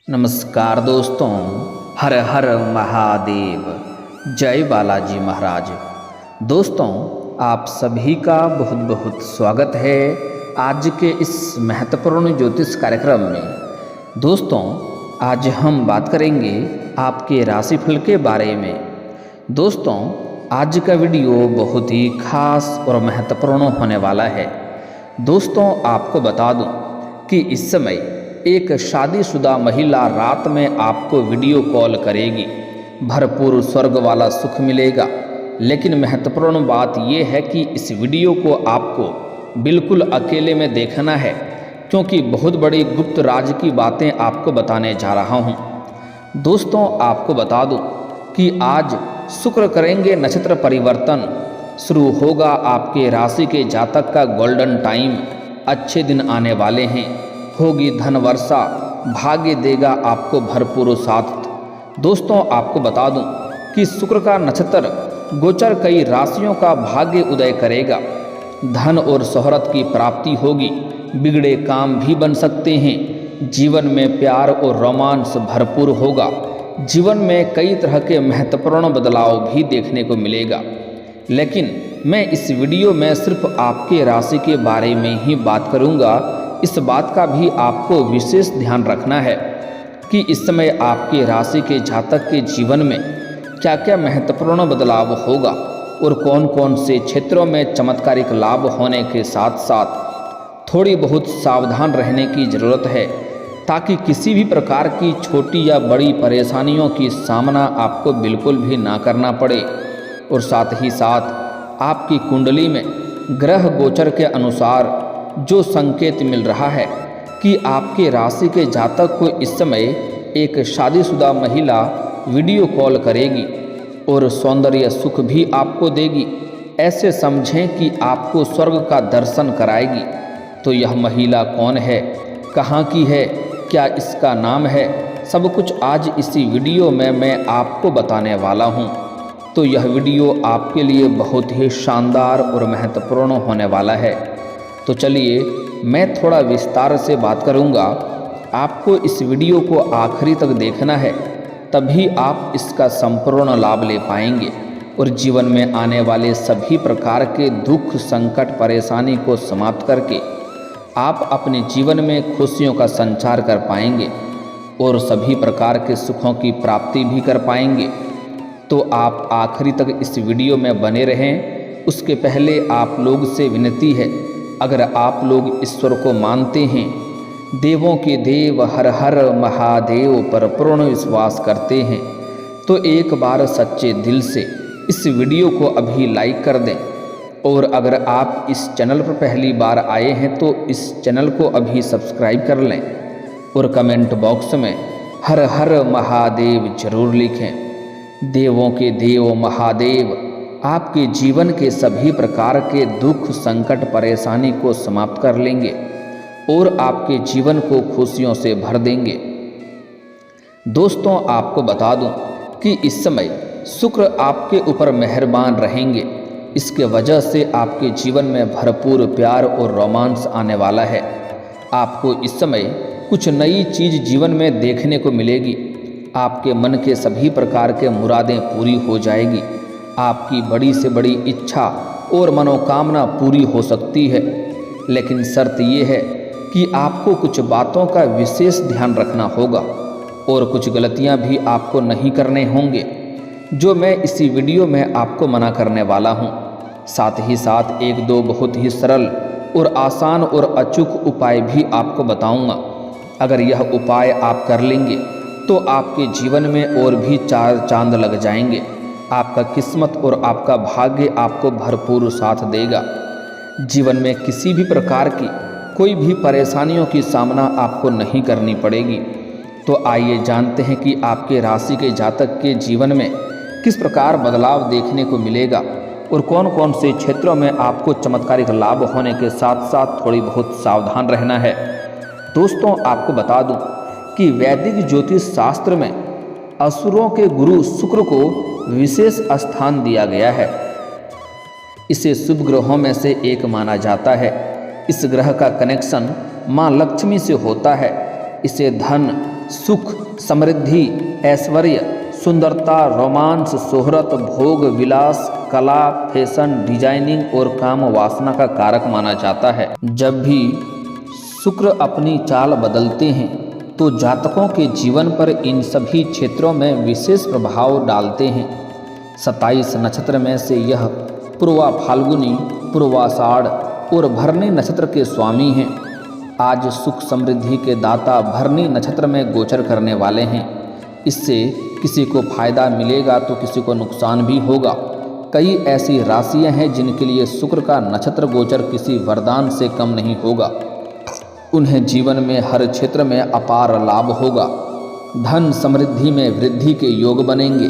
नमस्कार दोस्तों, हर हर महादेव, जय बालाजी महाराज। दोस्तों, आप सभी का बहुत बहुत स्वागत है आज के इस महत्वपूर्ण ज्योतिष कार्यक्रम में। दोस्तों, आज हम बात करेंगे आपके राशिफल के बारे में। दोस्तों, आज का वीडियो बहुत ही खास और महत्वपूर्ण होने वाला है। दोस्तों, आपको बता दूं कि इस समय एक शादीशुदा महिला रात में आपको वीडियो कॉल करेगी। भरपूर स्वर्ग वाला सुख मिलेगा। लेकिन महत्वपूर्ण बात यह है कि इस वीडियो को आपको बिल्कुल अकेले में देखना है, क्योंकि बहुत बड़ी गुप्त राज की बातें आपको बताने जा रहा हूँ। दोस्तों, आपको बता दूँ कि आज शुक्र करेंगे नक्षत्र परिवर्तन। शुरू होगा आपके राशि के जातक का गोल्डन टाइम। अच्छे दिन आने वाले हैं। होगी धन वर्षा, भाग्य देगा आपको भरपूर साथ। दोस्तों, आपको बता दूं कि शुक्र का नक्षत्र गोचर कई राशियों का भाग्य उदय करेगा। धन और शोहरत की प्राप्ति होगी। बिगड़े काम भी बन सकते हैं। जीवन में प्यार और रोमांस भरपूर होगा। जीवन में कई तरह के महत्वपूर्ण बदलाव भी देखने को मिलेगा। लेकिन मैं इस वीडियो में सिर्फ आपके राशि के बारे में ही बात करूंगा। इस बात का भी आपको विशेष ध्यान रखना है कि इस समय आपके राशि के जातक के जीवन में क्या क्या महत्वपूर्ण बदलाव होगा और कौन कौन से क्षेत्रों में चमत्कारिक लाभ होने के साथ साथ थोड़ी बहुत सावधान रहने की ज़रूरत है, ताकि किसी भी प्रकार की छोटी या बड़ी परेशानियों की सामना आपको बिल्कुल भी ना करना पड़े। और साथ ही साथ आपकी कुंडली में ग्रह गोचर के अनुसार जो संकेत मिल रहा है कि आपके राशि के जातक को इस समय एक शादीशुदा महिला वीडियो कॉल करेगी और सौंदर्य सुख भी आपको देगी। ऐसे समझें कि आपको स्वर्ग का दर्शन कराएगी। तो यह महिला कौन है, कहाँ की है, क्या इसका नाम है, सब कुछ आज इसी वीडियो में मैं आपको बताने वाला हूँ। तो यह वीडियो आपके लिए बहुत ही शानदार और महत्वपूर्ण होने वाला है। तो चलिए, मैं थोड़ा विस्तार से बात करूंगा। आपको इस वीडियो को आखिरी तक देखना है, तभी आप इसका संपूर्ण लाभ ले पाएंगे और जीवन में आने वाले सभी प्रकार के दुख, संकट, परेशानी को समाप्त करके आप अपने जीवन में खुशियों का संचार कर पाएंगे और सभी प्रकार के सुखों की प्राप्ति भी कर पाएंगे। तो आप आखिरी तक इस वीडियो में बने रहें। उसके पहले आप लोग से विनती है, अगर आप लोग ईश्वर को मानते हैं, देवों के देव हर हर महादेव पर पूर्ण विश्वास करते हैं, तो एक बार सच्चे दिल से इस वीडियो को अभी लाइक कर दें। और अगर आप इस चैनल पर पहली बार आए हैं तो इस चैनल को अभी सब्सक्राइब कर लें और कमेंट बॉक्स में हर हर महादेव जरूर लिखें। देवों के देव महादेव आपके जीवन के सभी प्रकार के दुख, संकट, परेशानी को समाप्त कर लेंगे और आपके जीवन को खुशियों से भर देंगे। दोस्तों, आपको बता दूं कि इस समय शुक्र आपके ऊपर मेहरबान रहेंगे। इसके वजह से आपके जीवन में भरपूर प्यार और रोमांस आने वाला है। आपको इस समय कुछ नई चीज़ जीवन में देखने को मिलेगी। आपके मन के सभी प्रकार के मुरादें पूरी हो जाएगी। आपकी बड़ी से बड़ी इच्छा और मनोकामना पूरी हो सकती है। लेकिन शर्त यह है कि आपको कुछ बातों का विशेष ध्यान रखना होगा और कुछ गलतियां भी आपको नहीं करने होंगे, जो मैं इसी वीडियो में आपको मना करने वाला हूं। साथ ही साथ एक दो बहुत ही सरल और आसान और अचूक उपाय भी आपको बताऊंगा। अगर यह उपाय आप कर लेंगे तो आपके जीवन में और भी चार चांद लग जाएंगे। आपका किस्मत और आपका भाग्य आपको भरपूर साथ देगा। जीवन में किसी भी प्रकार की कोई भी परेशानियों की सामना आपको नहीं करनी पड़ेगी। तो आइए जानते हैं कि आपके राशि के जातक के जीवन में किस प्रकार बदलाव देखने को मिलेगा और कौन कौन से क्षेत्रों में आपको चमत्कारिक लाभ होने के साथ साथ थोड़ी बहुत सावधान रहना है। दोस्तों, आपको बता दूं कि वैदिक ज्योतिष शास्त्र में असुरों के गुरु शुक्र को विशेष स्थान दिया गया है। इसे शुभ ग्रहों में से एक माना जाता है। इस ग्रह का कनेक्शन मां लक्ष्मी से होता है। इसे धन, सुख, समृद्धि, ऐश्वर्य, सुंदरता, रोमांस, शोहरत, भोग, विलास, कला, फैशन, डिजाइनिंग और काम वासना का कारक माना जाता है। जब भी शुक्र अपनी चाल बदलते हैं तो जातकों के जीवन पर इन सभी क्षेत्रों में विशेष प्रभाव डालते हैं। 27 नक्षत्र में से यह पूर्वा फाल्गुनी, पूर्वाषाढ़ और भरणी नक्षत्र के स्वामी हैं। आज सुख समृद्धि के दाता भरणी नक्षत्र में गोचर करने वाले हैं। इससे किसी को फायदा मिलेगा तो किसी को नुकसान भी होगा। कई ऐसी राशियां हैं जिनके लिए शुक्र का नक्षत्र गोचर किसी वरदान से कम नहीं होगा। उन्हें जीवन में हर क्षेत्र में अपार लाभ होगा। धन समृद्धि में वृद्धि के योग बनेंगे।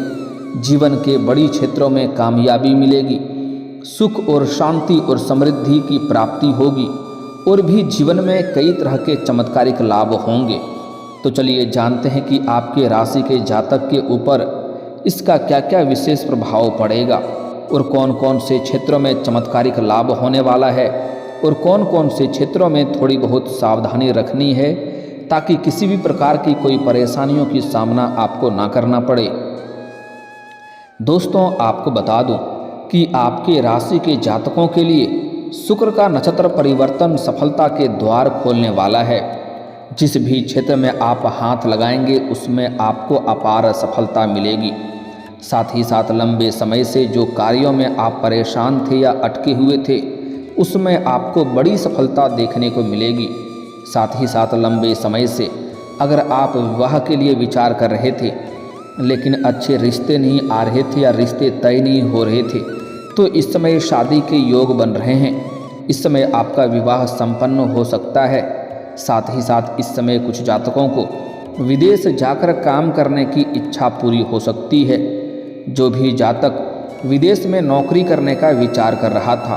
जीवन के बड़ी क्षेत्रों में कामयाबी मिलेगी। सुख और शांति और समृद्धि की प्राप्ति होगी और भी जीवन में कई तरह के चमत्कारिक लाभ होंगे। तो चलिए जानते हैं कि आपके राशि के जातक के ऊपर इसका क्या क्या विशेष प्रभाव पड़ेगा और कौन कौन से क्षेत्रों में चमत्कारिक लाभ होने वाला है और कौन कौन से क्षेत्रों में थोड़ी बहुत सावधानी रखनी है ताकि किसी भी प्रकार की कोई परेशानियों की सामना आपको ना करना पड़े। दोस्तों, आपको बता दूं कि आपके राशि के जातकों के लिए शुक्र का नक्षत्र परिवर्तन सफलता के द्वार खोलने वाला है। जिस भी क्षेत्र में आप हाथ लगाएंगे उसमें आपको अपार सफलता मिलेगी। साथ ही साथ लंबे समय से जो कार्यों में आप परेशान थे या अटके हुए थे उसमें आपको बड़ी सफलता देखने को मिलेगी। साथ ही साथ लंबे समय से अगर आप विवाह के लिए विचार कर रहे थे लेकिन अच्छे रिश्ते नहीं आ रहे थे या रिश्ते तय नहीं हो रहे थे तो इस समय शादी के योग बन रहे हैं। इस समय आपका विवाह संपन्न हो सकता है। साथ ही साथ इस समय कुछ जातकों को विदेश जाकर काम करने की इच्छा पूरी हो सकती है। जो भी जातक विदेश में नौकरी करने का विचार कर रहा था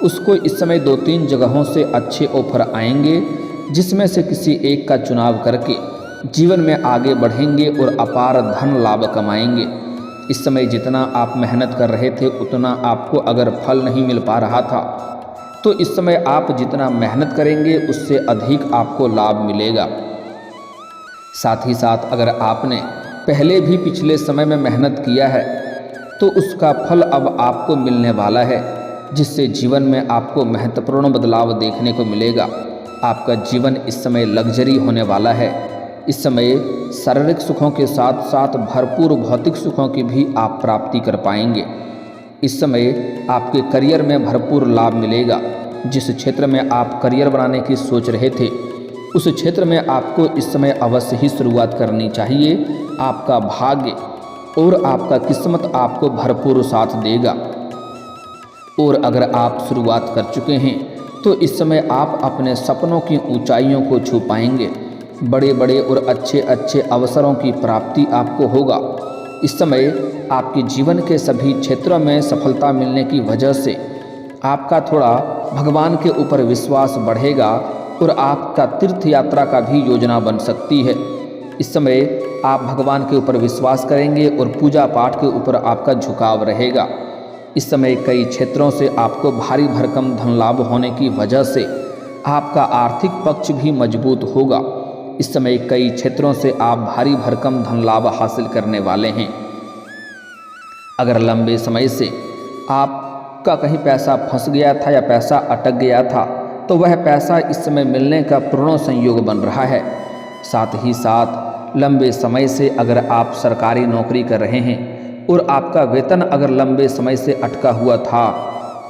उसको इस समय 2-3 जगहों से अच्छे ऑफर आएंगे जिसमें से किसी एक का चुनाव करके जीवन में आगे बढ़ेंगे और अपार धन लाभ कमाएंगे। इस समय जितना आप मेहनत कर रहे थे उतना आपको अगर फल नहीं मिल पा रहा था तो इस समय आप जितना मेहनत करेंगे उससे अधिक आपको लाभ मिलेगा। साथ ही साथ अगर आपने पहले भी पिछले समय में मेहनत किया है तो उसका फल अब आपको मिलने वाला है, जिससे जीवन में आपको महत्वपूर्ण बदलाव देखने को मिलेगा। आपका जीवन इस समय लग्जरी होने वाला है। इस समय शारीरिक सुखों के साथ साथ भरपूर भौतिक सुखों की भी आप प्राप्ति कर पाएंगे। इस समय आपके करियर में भरपूर लाभ मिलेगा। जिस क्षेत्र में आप करियर बनाने की सोच रहे थे उस क्षेत्र में आपको इस समय अवश्य ही शुरुआत करनी चाहिए। आपका भाग्य और आपका किस्मत आपको भरपूर साथ देगा। और अगर आप शुरुआत कर चुके हैं तो इस समय आप अपने सपनों की ऊंचाइयों को छू पाएंगे। बड़े बड़े और अच्छे अच्छे अवसरों की प्राप्ति आपको होगा। इस समय आपके जीवन के सभी क्षेत्रों में सफलता मिलने की वजह से आपका थोड़ा भगवान के ऊपर विश्वास बढ़ेगा और आपका तीर्थ यात्रा का भी योजना बन सकती है। इस समय आप भगवान के ऊपर विश्वास करेंगे और पूजा पाठ के ऊपर आपका झुकाव रहेगा। इस समय कई क्षेत्रों से आपको भारी भरकम धन लाभ होने की वजह से आपका आर्थिक पक्ष भी मजबूत होगा। इस समय कई क्षेत्रों से आप भारी भरकम धन लाभ हासिल करने वाले हैं। अगर लंबे समय से आपका कहीं पैसा फंस गया था या पैसा अटक गया था तो वह पैसा इस समय मिलने का पूर्ण संयोग बन रहा है। साथ ही साथ लंबे समय से अगर आप सरकारी नौकरी कर रहे हैं और आपका वेतन अगर लंबे समय से अटका हुआ था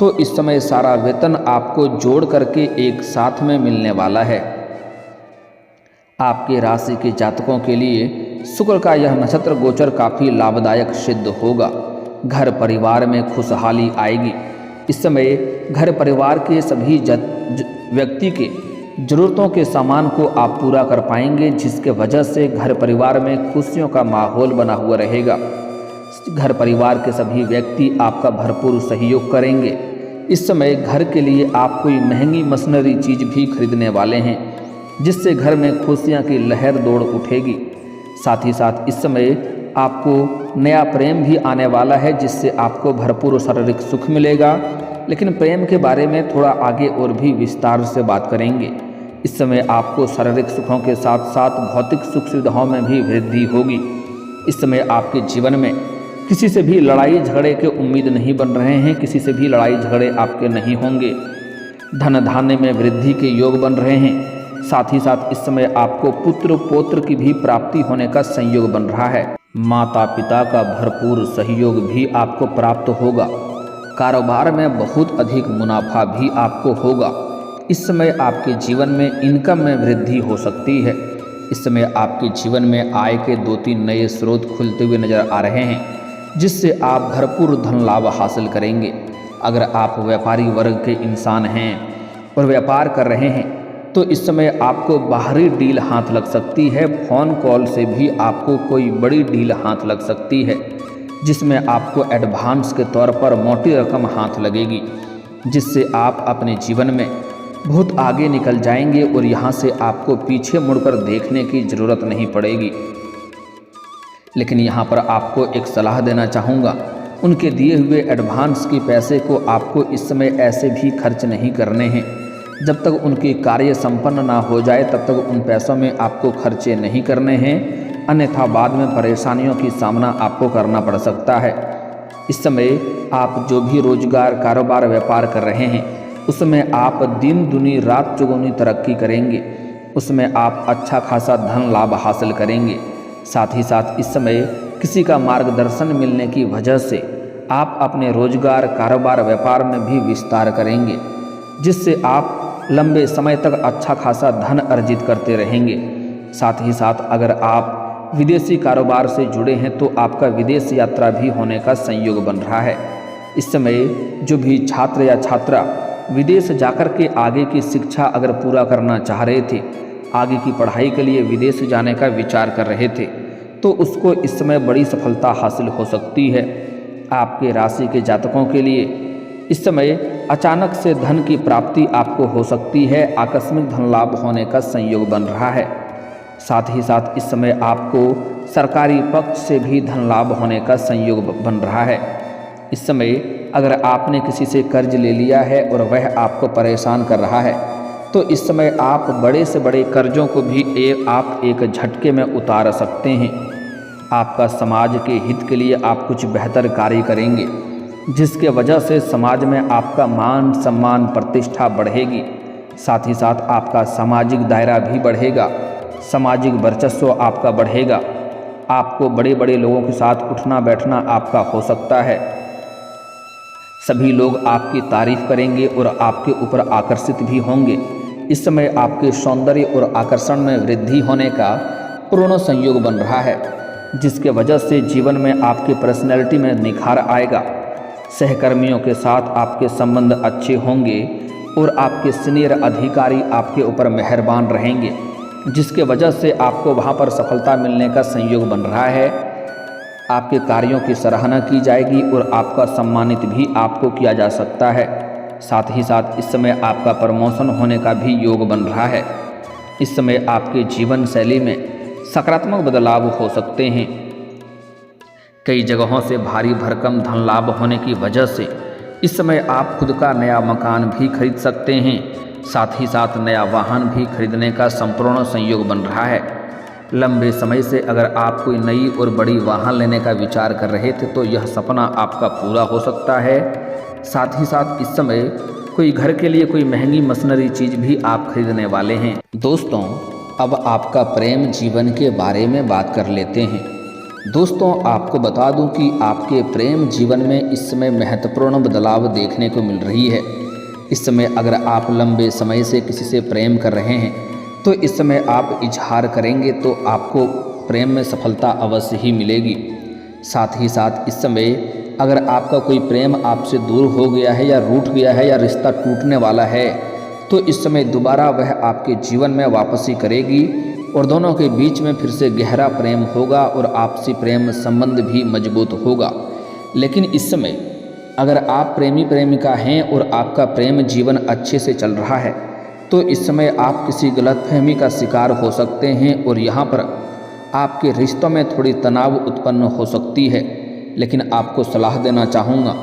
तो इस समय सारा वेतन आपको जोड़ करके एक साथ में मिलने वाला है। आपके राशि के जातकों के लिए शुक्र का यह नक्षत्र गोचर काफ़ी लाभदायक सिद्ध होगा। घर परिवार में खुशहाली आएगी। इस समय घर परिवार के सभी व्यक्ति के ज़रूरतों के सामान को आप पूरा कर पाएंगे, जिसके वजह से घर परिवार में खुशियों का माहौल बना हुआ रहेगा। घर परिवार के सभी व्यक्ति आपका भरपूर सहयोग करेंगे। इस समय घर के लिए आप कोई महंगी मशीनरी चीज़ भी खरीदने वाले हैं, जिससे घर में खुशियां की लहर दौड़ उठेगी। साथ ही साथ इस समय आपको नया प्रेम भी आने वाला है, जिससे आपको भरपूर शारीरिक सुख मिलेगा। लेकिन प्रेम के बारे में थोड़ा आगे और भी विस्तार से बात करेंगे। इस समय आपको शारीरिक सुखों के साथ साथ भौतिक सुख सुविधाओं में भी वृद्धि होगी। इस समय आपके जीवन में किसी से भी लड़ाई झगड़े के उम्मीद नहीं बन रहे हैं, किसी से भी लड़ाई झगड़े आपके नहीं होंगे। धन धान्य में वृद्धि के योग बन रहे हैं। साथ ही साथ इस समय आपको पुत्र पौत्र की भी प्राप्ति होने का संयोग बन रहा है। माता पिता का भरपूर सहयोग भी आपको प्राप्त होगा। कारोबार में बहुत अधिक मुनाफा भी आपको होगा। इस समय आपके जीवन में इनकम में वृद्धि हो सकती है। इस समय आपके जीवन में आय के 2-3 नए स्रोत खुलते हुए नजर आ रहे हैं, जिससे आप भरपूर धन लाभ हासिल करेंगे। अगर आप व्यापारी वर्ग के इंसान हैं और व्यापार कर रहे हैं तो इस समय आपको बाहरी डील हाथ लग सकती है। फ़ोन कॉल से भी आपको कोई बड़ी डील हाथ लग सकती है, जिसमें आपको एडवांस के तौर पर मोटी रकम हाथ लगेगी, जिससे आप अपने जीवन में बहुत आगे निकल जाएंगे और यहाँ से आपको पीछे मुड़कर देखने की ज़रूरत नहीं पड़ेगी। लेकिन यहाँ पर आपको एक सलाह देना चाहूँगा, उनके दिए हुए एडवांस के पैसे को आपको इस समय ऐसे भी खर्च नहीं करने हैं। जब तक उनकी कार्य संपन्न ना हो जाए तब तक उन पैसों में आपको खर्चे नहीं करने हैं, अन्यथा बाद में परेशानियों की सामना आपको करना पड़ सकता है। इस समय आप जो भी रोजगार कारोबार व्यापार कर रहे हैं उसमें आप दिन दुनी रात चौगुनी तरक्की करेंगे, उसमें आप अच्छा खासा धन लाभ हासिल करेंगे। साथ ही साथ इस समय किसी का मार्गदर्शन मिलने की वजह से आप अपने रोजगार कारोबार व्यापार में भी विस्तार करेंगे, जिससे आप लंबे समय तक अच्छा खासा धन अर्जित करते रहेंगे। साथ ही साथ अगर आप विदेशी कारोबार से जुड़े हैं तो आपका विदेश यात्रा भी होने का संयोग बन रहा है। इस समय जो भी छात्र या छात्रा विदेश जाकर के आगे की शिक्षा अगर पूरा करना चाह रहे थे, आगे की पढ़ाई के लिए विदेश जाने का विचार कर रहे थे, तो उसको इस समय बड़ी सफलता हासिल हो सकती है। आपके राशि के जातकों के लिए इस समय अचानक से धन की प्राप्ति आपको हो सकती है। आकस्मिक धन लाभ होने का संयोग बन रहा है। साथ ही साथ इस समय आपको सरकारी पक्ष से भी धन लाभ होने का संयोग बन रहा है। इस समय अगर आपने किसी से कर्ज ले लिया है और वह आपको परेशान कर रहा है तो इस समय आप बड़े से बड़े कर्जों को भी आप एक झटके में उतार सकते हैं। आपका समाज के हित के लिए आप कुछ बेहतर कार्य करेंगे, जिसके वजह से समाज में आपका मान सम्मान प्रतिष्ठा बढ़ेगी। साथ ही साथ आपका सामाजिक दायरा भी बढ़ेगा, सामाजिक वर्चस्व आपका बढ़ेगा। आपको बड़े बड़े लोगों के साथ उठना बैठना आपका हो सकता है। सभी लोग आपकी तारीफ करेंगे और आपके ऊपर आकर्षित भी होंगे। इस समय आपके सौंदर्य और आकर्षण में वृद्धि होने का पूर्ण संयोग बन रहा है, जिसके वजह से जीवन में आपकी पर्सनैलिटी में निखार आएगा। सहकर्मियों के साथ आपके संबंध अच्छे होंगे और आपके सीनियर अधिकारी आपके ऊपर मेहरबान रहेंगे, जिसके वजह से आपको वहाँ पर सफलता मिलने का संयोग बन रहा है। आपके कार्यों की सराहना की जाएगी और आपका सम्मानित भी आपको किया जा सकता है। साथ ही साथ इस समय आपका प्रमोशन होने का भी योग बन रहा है। इस समय आपके जीवन शैली में सकारात्मक बदलाव हो सकते हैं। कई जगहों से भारी भरकम धन लाभ होने की वजह से इस समय आप खुद का नया मकान भी खरीद सकते हैं। साथ ही साथ नया वाहन भी खरीदने का संपूर्ण संयोग बन रहा है। लंबे समय से अगर आप कोई नई और बड़ी वाहन लेने का विचार कर रहे थे तो यह सपना आपका पूरा हो सकता है। साथ ही साथ इस समय कोई घर के लिए कोई महंगी मशीनरी चीज़ भी आप खरीदने वाले हैं। दोस्तों, अब आपका प्रेम जीवन के बारे में बात कर लेते हैं। दोस्तों, आपको बता दूं कि आपके प्रेम जीवन में इस समय महत्वपूर्ण बदलाव देखने को मिल रही है। इस समय अगर आप लंबे समय से किसी से प्रेम कर रहे हैं तो इस समय आप इजहार करेंगे तो आपको प्रेम में सफलता अवश्य ही मिलेगी। साथ ही साथ इस समय अगर आपका कोई प्रेम आपसे दूर हो गया है या रूठ गया है या रिश्ता टूटने वाला है तो इस समय दोबारा वह आपके जीवन में वापसी करेगी और दोनों के बीच में फिर से गहरा प्रेम होगा और आपसी प्रेम संबंध भी मजबूत होगा। लेकिन इस समय अगर आप प्रेमी प्रेमिका हैं और आपका प्रेम जीवन अच्छे से चल रहा है तो इस समय आप किसी गलतफहमी का शिकार हो सकते हैं और यहाँ पर आपके रिश्तों में थोड़ी तनाव उत्पन्न हो सकती है। लेकिन आपको सलाह देना चाहूँगा,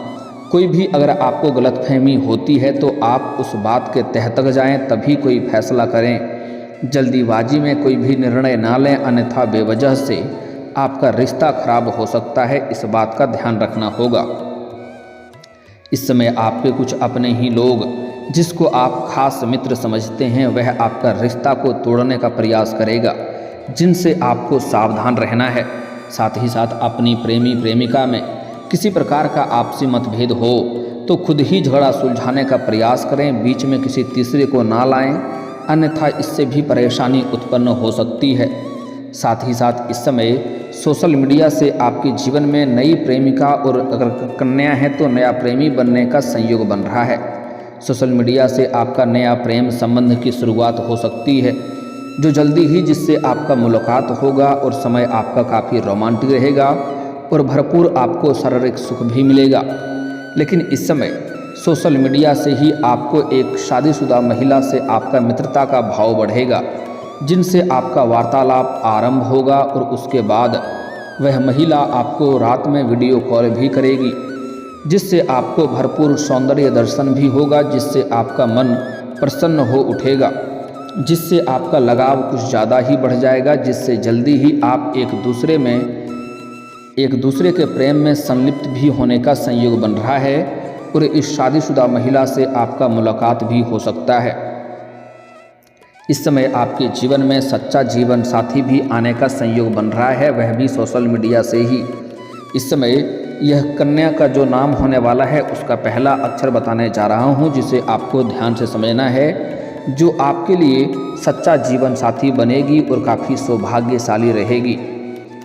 कोई भी अगर आपको गलतफहमी होती है तो आप उस बात के तह तक जाएं, तभी कोई फैसला करें। जल्दीबाजी में कोई भी निर्णय ना लें, अन्यथा बेवजह से आपका रिश्ता खराब हो सकता है, इस बात का ध्यान रखना होगा। इस समय आपके कुछ अपने ही लोग, जिसको आप खास मित्र समझते हैं, वह आपका रिश्ता को तोड़ने का प्रयास करेगा, जिनसे आपको सावधान रहना है। साथ ही साथ अपनी प्रेमी प्रेमिका में किसी प्रकार का आपसी मतभेद हो तो खुद ही झगड़ा सुलझाने का प्रयास करें, बीच में किसी तीसरे को ना लाएं, अन्यथा इससे भी परेशानी उत्पन्न हो सकती है। साथ ही साथ इस समय सोशल मीडिया से आपके जीवन में नई प्रेमिका और अगर कन्या है तो नया प्रेमी बनने का संयोग बन रहा है। सोशल मीडिया से आपका नया प्रेम संबंध की शुरुआत हो सकती है, जो जल्दी ही जिससे आपका मुलाकात होगा और समय आपका काफ़ी रोमांटिक रहेगा और भरपूर आपको शारीरिक सुख भी मिलेगा। लेकिन इस समय सोशल मीडिया से ही आपको एक शादीशुदा महिला से आपका मित्रता का भाव बढ़ेगा, जिनसे आपका वार्तालाप आरंभ होगा और उसके बाद वह महिला आपको रात में वीडियो कॉल भी करेगी, जिससे आपको भरपूर सौंदर्य दर्शन भी होगा, जिससे आपका मन प्रसन्न हो उठेगा, जिससे आपका लगाव कुछ ज़्यादा ही बढ़ जाएगा, जिससे जल्दी ही आप एक दूसरे के प्रेम में संलिप्त भी होने का संयोग बन रहा है और इस शादीशुदा महिला से आपका मुलाकात भी हो सकता है। इस समय आपके जीवन में सच्चा जीवन साथी भी आने का संयोग बन रहा है, वह भी सोशल मीडिया से ही। इस समय यह कन्या का जो नाम होने वाला है उसका पहला अक्षर बताने जा रहा हूँ, जिसे आपको ध्यान से समझना है, जो आपके लिए सच्चा जीवन साथी बनेगी और काफ़ी सौभाग्यशाली रहेगी।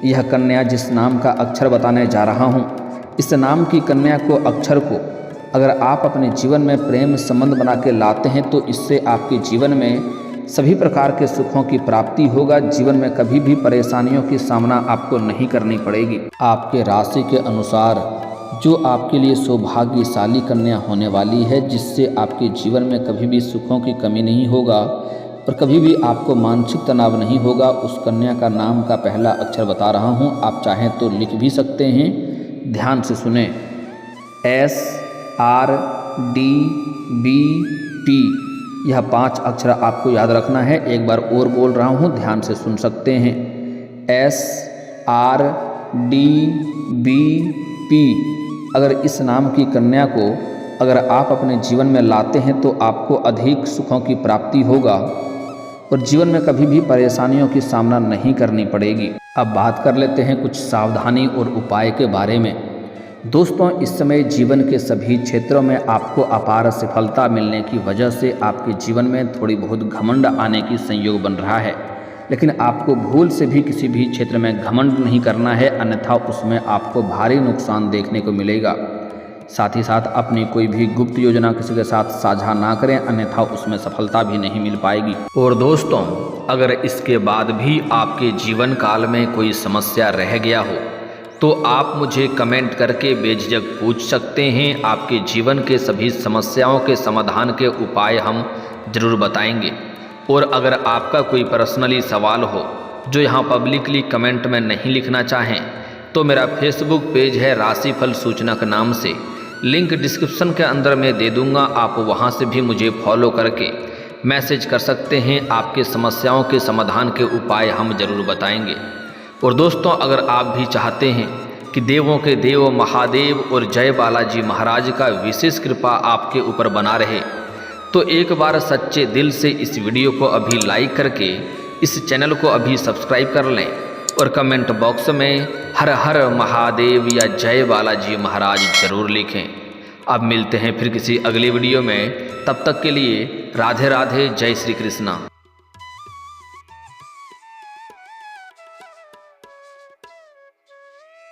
यह कन्या जिस नाम का अक्षर बताने जा रहा हूँ, इस नाम की कन्या को अक्षर को अगर आप अपने जीवन में प्रेम संबंध बना के लाते हैं तो इससे आपके जीवन में सभी प्रकार के सुखों की प्राप्ति होगा। जीवन में कभी भी परेशानियों की सामना आपको नहीं करनी पड़ेगी। आपके राशि के अनुसार जो आपके लिए सौभाग्यशाली कन्या होने वाली है, जिससे आपके जीवन में कभी भी सुखों की कमी नहीं होगा और कभी भी आपको मानसिक तनाव नहीं होगा, उस कन्या का नाम का पहला अक्षर बता रहा हूँ। आप चाहें तो लिख भी सकते हैं, ध्यान से सुने। SRDBP, यह 5 अक्षर आपको याद रखना है। एक बार और बोल रहा हूँ, ध्यान से सुन सकते हैं। SRDBP। अगर इस नाम की कन्या को अगर आप अपने जीवन में लाते हैं तो आपको अधिक सुखों की प्राप्ति होगा और जीवन में कभी भी परेशानियों की सामना नहीं करनी पड़ेगी। अब बात कर लेते हैं कुछ सावधानी और उपाय के बारे में। दोस्तों, इस समय जीवन के सभी क्षेत्रों में आपको अपार सफलता मिलने की वजह से आपके जीवन में थोड़ी बहुत घमंड आने की संयोग बन रहा है, लेकिन आपको भूल से भी किसी भी क्षेत्र में घमंड नहीं करना है, अन्यथा उसमें आपको भारी नुकसान देखने को मिलेगा। साथ ही साथ अपनी कोई भी गुप्त योजना किसी के साथ साझा ना करें, अन्यथा उसमें सफलता भी नहीं मिल पाएगी। और दोस्तों, अगर इसके बाद भी आपके जीवन काल में कोई समस्या रह गया हो तो आप मुझे कमेंट करके बेझिझक पूछ सकते हैं। आपके जीवन के सभी समस्याओं के समाधान के उपाय हम जरूर बताएंगे। और अगर आपका कोई पर्सनली सवाल हो जो यहाँ पब्लिकली कमेंट में नहीं लिखना चाहें तो मेरा फेसबुक पेज है राशिफल सूचनक नाम से, लिंक डिस्क्रिप्शन के अंदर मैं दे दूंगा। आप वहां से भी मुझे फॉलो करके मैसेज कर सकते हैं, आपके समस्याओं के समाधान के उपाय हम जरूर बताएंगे। और दोस्तों, अगर आप भी चाहते हैं कि देवों के देव महादेव और जय बालाजी महाराज का विशेष कृपा आपके ऊपर बना रहे तो एक बार सच्चे दिल से इस वीडियो को अभी लाइक करके इस चैनल को अभी सब्सक्राइब कर लें और कमेंट बॉक्स में हर हर महादेव या जय बालाजी महाराज जरूर लिखें। अब मिलते हैं फिर किसी अगली वीडियो में, तब तक के लिए राधे राधे, जय श्री कृष्णा।